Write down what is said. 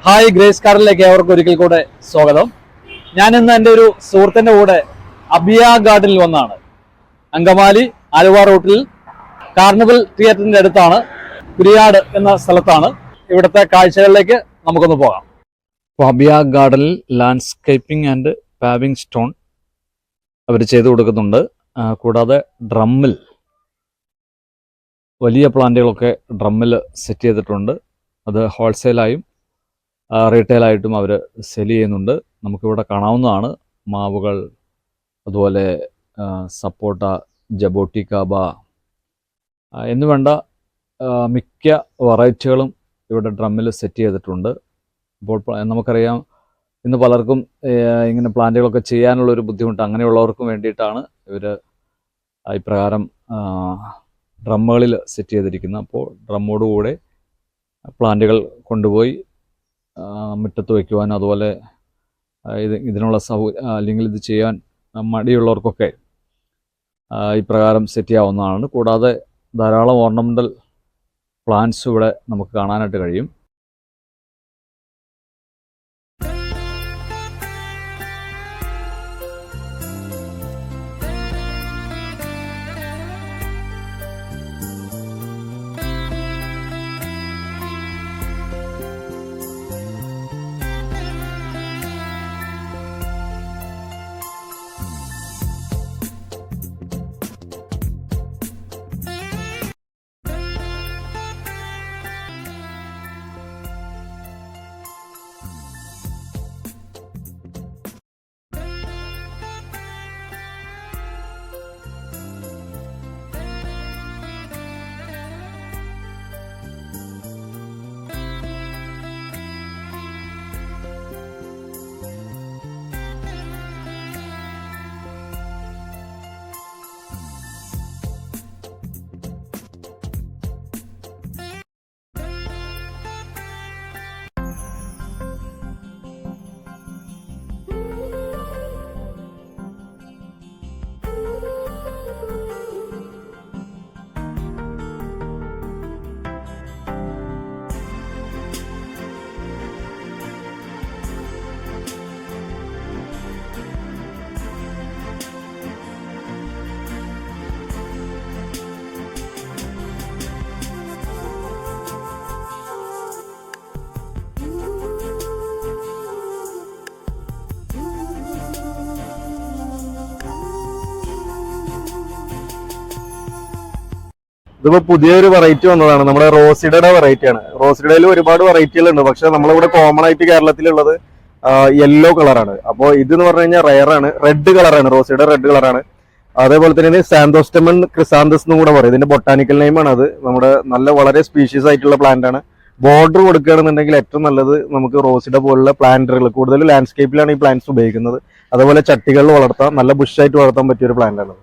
Hi grace കാർഡിലേക്ക് ഏവർക്കും ഒരിക്കൽ കൂടെ സ്വാഗതം. ഞാൻ ഇന്ന് എൻ്റെ ഒരു സുഹൃത്തിൻ്റെ കൂടെ അബിയ ഗാർഡനിൽ വന്നാണ്. അങ്കമാലി ആലുവ റൂട്ടിൽ കാർണിവൽ തിയേറ്ററിൻ്റെ അടുത്താണ്, കുരിയാട് എന്ന സ്ഥലത്താണ്. ഇവിടുത്തെ കാഴ്ചകളിലേക്ക് നമുക്കൊന്ന് പോകാം. അപ്പോൾ അബിയ ഗാർഡനിൽ ലാൻഡ്സ്കേപ്പിംഗ് ആൻഡ് പാവിംഗ് സ്റ്റോൺ അവർ ചെയ്തു കൊടുക്കുന്നുണ്ട്. കൂടാതെ ഡ്രമ്മിൽ വലിയ പ്ലാന്റുകളൊക്കെ ഡ്രമ്മിൽ സെറ്റ് ചെയ്തിട്ടുണ്ട്. അത് ഹോൾസെയിലായും റീറ്റെയിലായിട്ടും അവർ സെൽ ചെയ്യുന്നുണ്ട്. നമുക്കിവിടെ കാണാവുന്നതാണ്. മാവുകൾ, അതുപോലെ സപ്പോട്ട, ജബോട്ടി കാബ എന്നു വേണ്ട മിക്ക വെറൈറ്റികളും ഇവിടെ ഡ്രമ്മിൽ സെറ്റ് ചെയ്തിട്ടുണ്ട്. അപ്പോൾ നമുക്കറിയാം, ഇന്ന് പലർക്കും ഇങ്ങനെ പ്ലാന്റുകളൊക്കെ ചെയ്യാനുള്ളൊരു ബുദ്ധിമുട്ട്, അങ്ങനെയുള്ളവർക്കും വേണ്ടിയിട്ടാണ് ഇവർ ഇപ്രകാരം ഡ്രമ്മുകളിൽ സെറ്റ് ചെയ്തിരിക്കുന്നത്. അപ്പോൾ ഡ്രമ്മോടുകൂടെ പ്ലാന്റുകൾ കൊണ്ടുപോയി മുറ്റത്ത് വയ്ക്കുവാനും, അതുപോലെ ഇതിനുള്ള അല്ലെങ്കിൽ ഇത് ചെയ്യാൻ മടിയുള്ളവർക്കൊക്കെ ഇപ്രകാരം സെറ്റ് ചെയ്യാവുന്നതാണ്. കൂടാതെ ധാരാളം ഓർണമെൻ്റൽ പ്ലാന്റ്സ് ഇവിടെ നമുക്ക് കാണാനായിട്ട് കഴിയും. ഇതിപ്പോ പുതിയൊരു വെറൈറ്റി വന്നതാണ്. നമ്മുടെ റോസിഡയുടെ വെറൈറ്റിയാണ്. റോസിഡയിൽ ഒരുപാട് വെറൈറ്റികളുണ്ട്, പക്ഷെ നമ്മളിവിടെ കോമൺ ആയിട്ട് കേരളത്തിലുള്ളത് യെല്ലോ കളറാണ്. അപ്പോൾ ഇതെന്ന് പറഞ്ഞു കഴിഞ്ഞാൽ റയറാണ്, റെഡ് കളറാണ്. റോസിഡ റെഡ് കളറാണ്. അതേപോലെ തന്നെ സാന്തോസ്റ്റമൺ ക്രിസാന്തസ് എന്നും കൂടെ പറയും. ഇതിന്റെ ബൊട്ടാനിക്കൽ നെയിമാണ് അത്. നമ്മുടെ വളരെ സ്പീഷീസ് ആയിട്ടുള്ള പ്ലാന്റ് ആണ്. ബോർഡർ കൊടുക്കുകയാണെന്നുണ്ടെങ്കിൽ ഏറ്റവും നല്ലത് നമുക്ക് റോസിഡ പോലുള്ള പ്ലാന്റുകൾ, കൂടുതൽ ലാൻഡ്സ്കേപ്പിലാണ് ഈ പ്ലാന്റ്സ് ഉപയോഗിക്കുന്നത്. അതുപോലെ ചട്ടികളിൽ വളർത്താം, നല്ല ബുഷായിട്ട് വളർത്താൻ പറ്റിയ ഒരു പ്ലാന്റ് ആണ്.